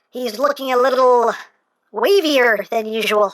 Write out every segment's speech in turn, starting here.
He's looking a little wavier than usual.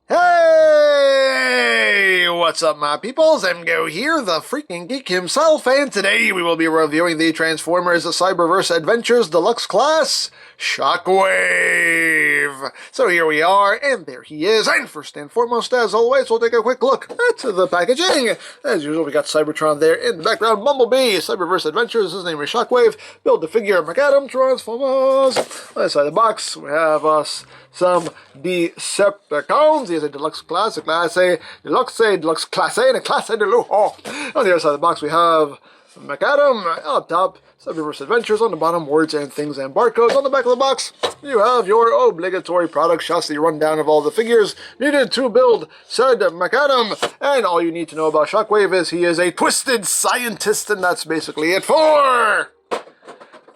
Hey! What's up, my peoples? EmGo here, the freaking geek himself, and today we will be reviewing the Transformers Cyberverse Adventures Deluxe class, Shockwave. So here we are, and there he is. And first and foremost, as always, we'll take a quick look at the packaging. As usual, we got Cybertron there in the background. Bumblebee, Cyberverse Adventures, his name is Shockwave. Build the figure, McAdam, Transformers. Inside the box, we have us some Decepticons. He has a Deluxe class, a Class A, Deluxe Class A, and a Class A Deluxe. On the other side of the box, we have McAdam. Up top, Cyberverse Adventures. On the bottom, words and things and barcodes. On the back of the box, you have your obligatory product shots, the rundown of all the figures needed to build said McAdam. And all you need to know about Shockwave is he is a twisted scientist, and that's basically it for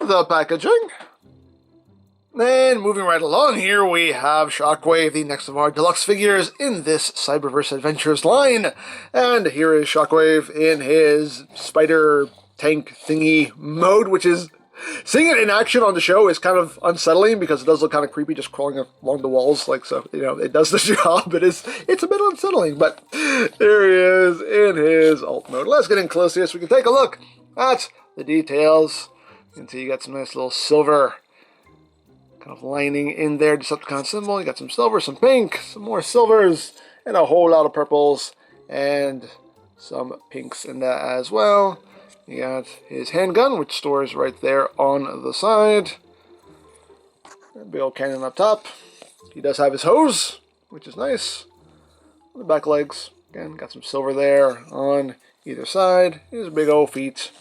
the packaging. And moving right along here, we have Shockwave, the next of our deluxe figures in this Cyberverse Adventures line. And here is Shockwave in his spider tank thingy mode, which is, seeing it in action on the show is kind of unsettling because it does look kind of creepy just crawling along the walls, like so, you know, it does the job, but it's a bit unsettling. But there he is in his alt mode. Let's get in close here so we can take a look at the details. You can see you got some nice little silver kind of lining in there, Decepticon symbol. You got some silver, some pink, some more silvers, and a whole lot of purples, and some pinks in that as well. You got his handgun, which stores right there on the side. Big old cannon up top. He does have his hose, which is nice. On the back legs, again, got some silver there on either side. His big old feet.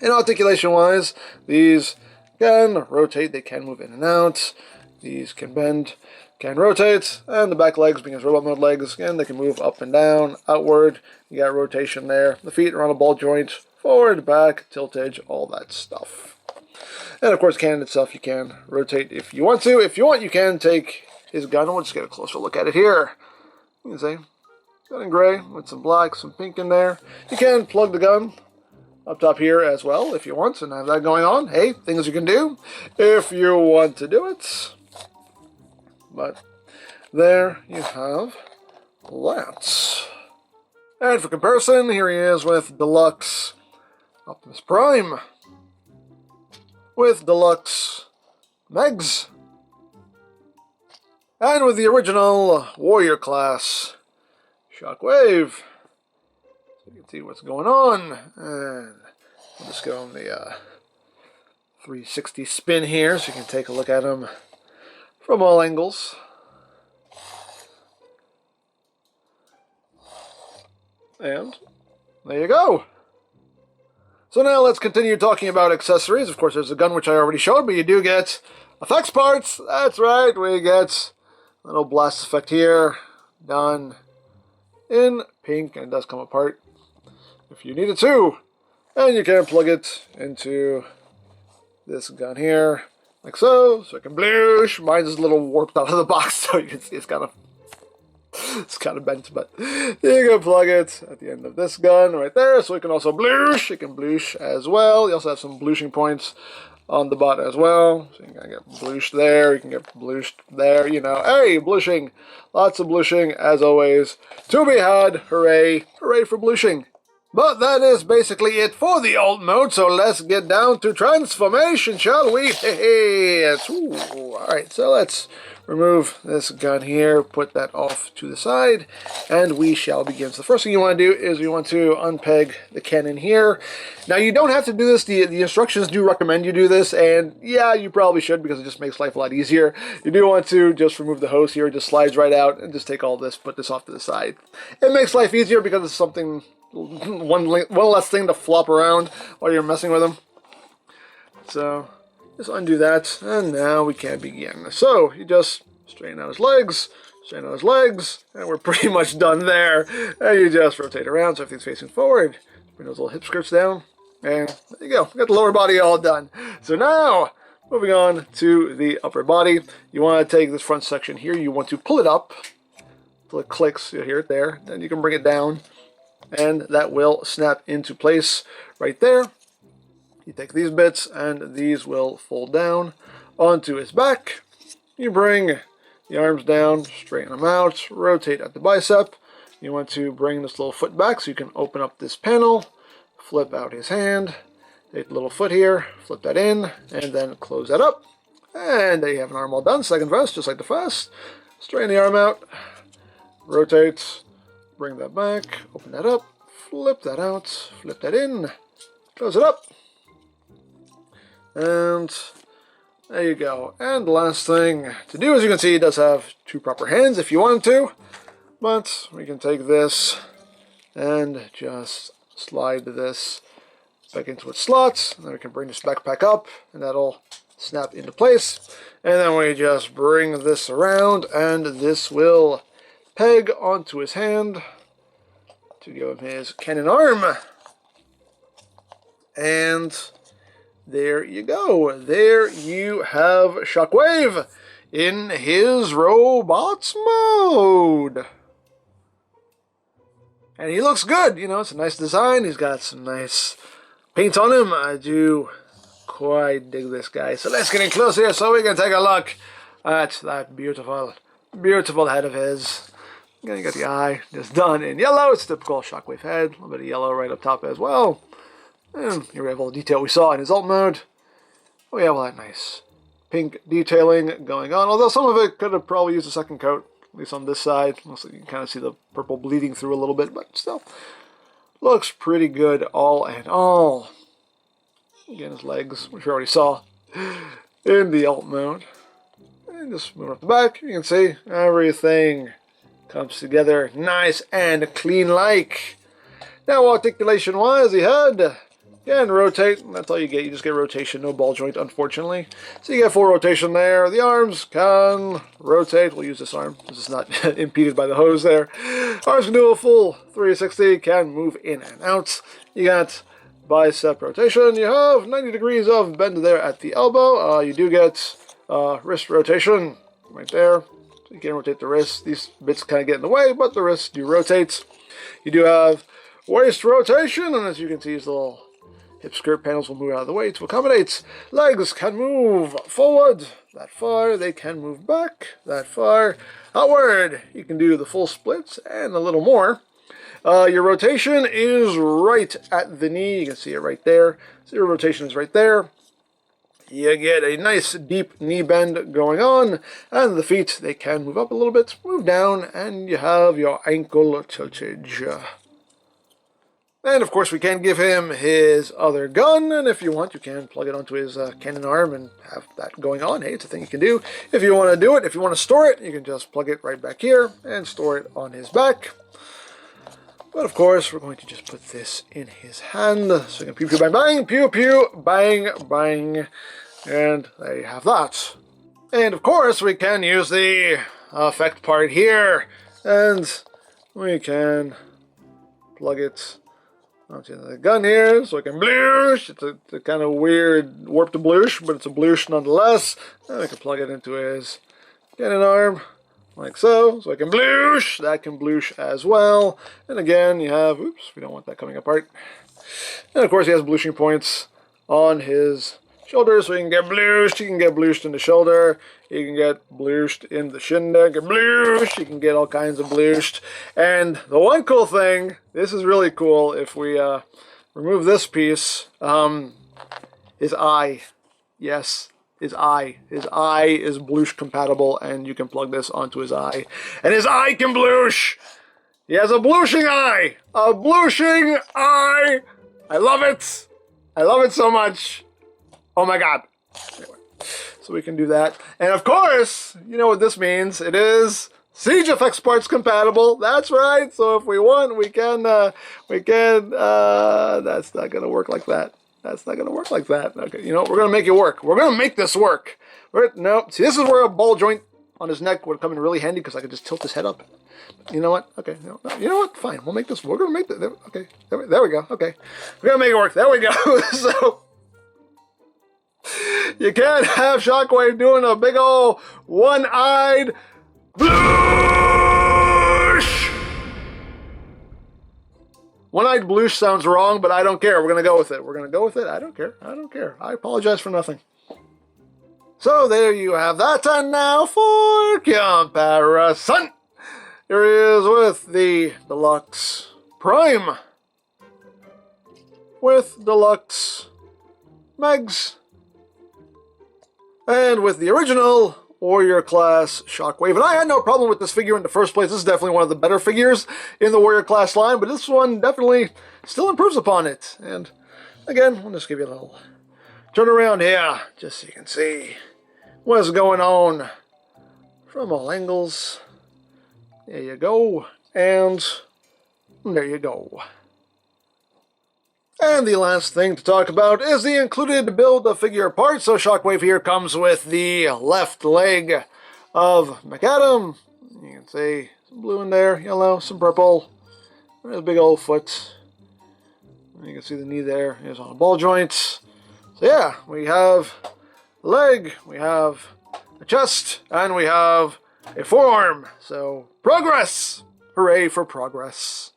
And articulation-wise, these can rotate, they can move in and out. These can bend, can rotate, and the back legs, being his robot mode legs, again, they can move up and down, outward. You got rotation there. The feet are on a ball joint, forward, back, tiltage, all that stuff. And of course, the cannon itself, you can rotate if you want to. If you want, you can take his gun. We'll just get a closer look at it here. You can see, gun in gray with some black, some pink in there. You can plug the gun up top here as well, if you want, and have that going on. Hey, things you can do if you want to do it. But there you have that. And for comparison, here he is with Deluxe Optimus Prime, with Deluxe Megs, and with the original Warrior class Shockwave. You can see what's going on, and I'll just go on the 360 spin here so you can take a look at them from all angles. And there you go. So now let's continue talking about accessories. Of course, there's a gun which I already showed, but you do get effects parts. That's right, we get a little blast effect here, done in pink, and it does come apart if you need it to. And you can plug it into this gun here, like so it can bloosh. Mine's a little warped out of the box, so you can see it's kind of bent, but you can plug it at the end of this gun right there, so it can also bloosh. It can bloosh as well. You also have some blooshing points on the butt as well, so you can get blooshed there, you can get blooshed there, you know. Hey, blooshing, lots of blooshing as always to be had. Hooray, hooray for blooshing. But that is basically it for the alt mode, so let's get down to transformation, shall we? Hey, alright, so let's remove this gun here, put that off to the side, and we shall begin. So the first thing you want to do is you want to unpeg the cannon here. Now, you don't have to do this. The instructions do recommend you do this, and yeah, you probably should because it just makes life a lot easier. You do want to just remove the hose here. It just slides right out, and just take all this, put this off to the side. It makes life easier because it's something, one less thing to flop around while you're messing with them. So just undo that, and now we can begin. So you just straighten out his legs, and we're pretty much done there. And you just rotate around so everything's facing forward. Bring those little hip skirts down, and there you go. We got the lower body all done. So now, moving on to the upper body, you want to take this front section here. You want to pull it up until it clicks. You hear it there. Then you can bring it down and that will snap into place right there. You take these bits, and these will fold down onto his back. You bring the arms down, straighten them out, rotate at the bicep. You want to bring this little foot back so you can open up this panel, flip out his hand, take the little foot here, flip that in, and then close that up. And there you have an arm all done. Second vest, just like the first. Straighten the arm out, rotate, bring that back, open that up, flip that out, flip that in, close it up. And there you go. And the last thing to do, as you can see, it does have two proper hands if you want to. But we can take this and just slide this back into its slots. And then we can bring this backpack up, and that'll snap into place. And then we just bring this around, and this will peg onto his hand to give him his cannon arm. And there you go. There you have Shockwave in his robots mode. And he looks good. You know, it's a nice design. He's got some nice paint on him. I do quite dig this guy. So let's get in close here so we can take a look at that beautiful, beautiful head of his. You got the eye just done in yellow. It's typical Shockwave head. A little bit of yellow right up top as well. And here we have all the detail we saw in his alt mode. We have all that nice pink detailing going on, although some of it could have probably used a second coat, at least on this side. Also, you can kind of see the purple bleeding through a little bit, but still looks pretty good all in all. Again, his legs, which we already saw in the alt mode. And just moving up the back, you can see everything comes together nice and clean-like. Now, articulation-wise, he had... Again, rotate, that's all you get. You just get rotation, no ball joint, unfortunately. So you get full rotation there. The arms can rotate. We'll use this arm. This is not impeded by the hose there. Arms can do a full 360, can move in and out. You got bicep rotation. You have 90 degrees of bend there at the elbow. You do get wrist rotation right there. So you can rotate the wrist. These bits kind of get in the way, but the wrists do rotate. You do have waist rotation, and as you can see, these little hip skirt panels will move out of the way to accommodate. Legs can move forward that far. They can move back that far. Outward, you can do the full splits and a little more. Your rotation is right at the knee. You can see it right there. So your rotation is right there. You get a nice deep knee bend going on. And the feet, they can move up a little bit, move down, and you have your ankle tiltage. And of course we can give him his other gun, and if you want you can plug it onto his cannon arm and have that going on. Hey, it's a thing you can do. If you want to do it, if you want to store it, you can just plug it right back here and store it on his back. But of course we're going to just put this in his hand, so you can pew pew bang bang, pew pew bang bang, and there you have that. And of course we can use the effect part here, and we can plug it onto the gun here, so I can bloosh. It's a kind of weird warp to bloosh, but it's a bloosh nonetheless. And I can plug it into his cannon arm, like so. So I can bloosh. That can bloosh as well. And again, you have, oops, we don't want that coming apart. And of course, he has blooshing points on his shoulder, so you can get blooshed. You can get blooshed in the shoulder. You can get blooshed in the shin there. Get blooshed. You can get all kinds of blooshed. And the one cool thing, this is really cool, if we remove this piece, his eye. Yes, his eye. His eye is bloosh compatible, and you can plug this onto his eye. And his eye can bloosh. He has a blooshing eye. A blooshing eye. I love it. I love it so much. Oh my god. Anyway, so we can do that. And of course, you know what this means. It is Siege FX parts compatible. That's right. So if we want, we can, that's not going to work like that. That's not going to work like that. Okay, you know, we're going to make it work. We're going to make this work. No, see, this is where a ball joint on his neck would come in really handy, because I could just tilt his head up. You know what? Okay, no, you know what? Fine, we'll make this. We're going to make that. Okay, there we go. Okay, we're going to make it work. There we go. So you can't have Shockwave doing a big old one-eyed bloosh. One-eyed bloosh sounds wrong, but I don't care. We're going to go with it. We're going to go with it. I don't care. I don't care. I apologize for nothing. So there you have that. And now for comparison. Here he is with the Deluxe Prime. With Deluxe Megs. And with the original Warrior class Shockwave. And I had no problem with this figure in the first place. This is definitely one of the better figures in the Warrior class line, but this one definitely still improves upon it. And again, I'll just give you a little turn around here, just so you can see what's going on from all angles. There you go. And there you go. And the last thing to talk about is the included build of figure parts. So Shockwave here comes with the left leg of McAdam. You can see some blue in there, yellow, some purple. There's a big old foot. You can see the knee there. It's on a ball joint. So yeah, we have a leg, we have a chest, and we have a forearm. So progress! Hooray for progress.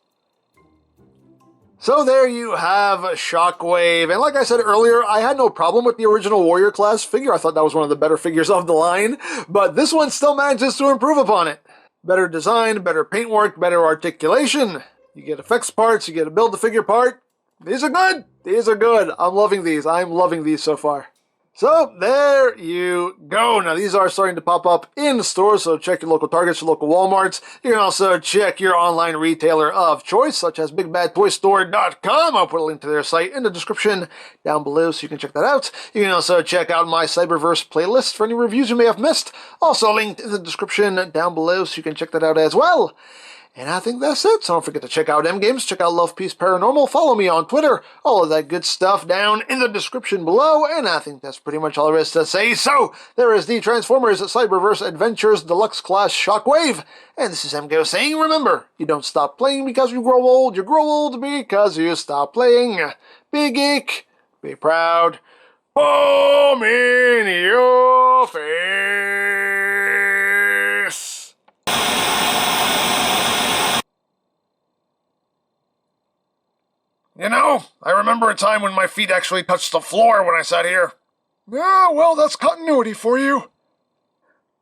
So there you have Shockwave, and like I said earlier, I had no problem with the original Warrior class figure. I thought that was one of the better figures of the line, but this one still manages to improve upon it. Better design, better paintwork, better articulation. You get effects parts, you get a build-the-figure part. These are good! These are good. I'm loving these. I'm loving these so far. So, there you go. Now, these are starting to pop up in stores, so check your local Targets, your local Walmarts. You can also check your online retailer of choice, such as BigBadToyStore.com. I'll put a link to their site in the description down below, so you can check that out. You can also check out my Cyberverse playlist for any reviews you may have missed. Also linked in the description down below, so you can check that out as well. And I think that's it. So don't forget to check out EmGo's, check out Love Peace Paranormal, follow me on Twitter, all of that good stuff down in the description below, and I think that's pretty much all there is to say. So, there is the Transformers Cyberverse Adventures Deluxe Class Shockwave, and this is EmGo saying, remember, you don't stop playing because you grow old because you stop playing. Be geek, be proud, boom in your face. You know, I remember a time when my feet actually touched the floor when I sat here. Yeah, well, that's continuity for you.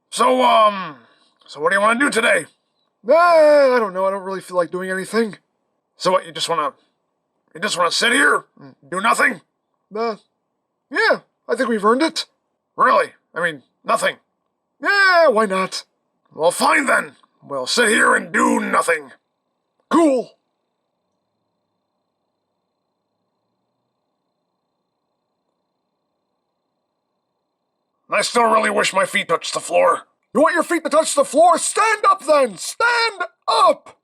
So what do you want to do today? I don't know, I don't really feel like doing anything. So what, you just want to sit here and do nothing? Yeah, I think we've earned it. Really? I mean, nothing. Yeah, why not? Well, fine then. We'll sit here and do nothing. Cool. I still really wish my feet touched the floor. You want your feet to touch the floor? Stand up then! Stand up!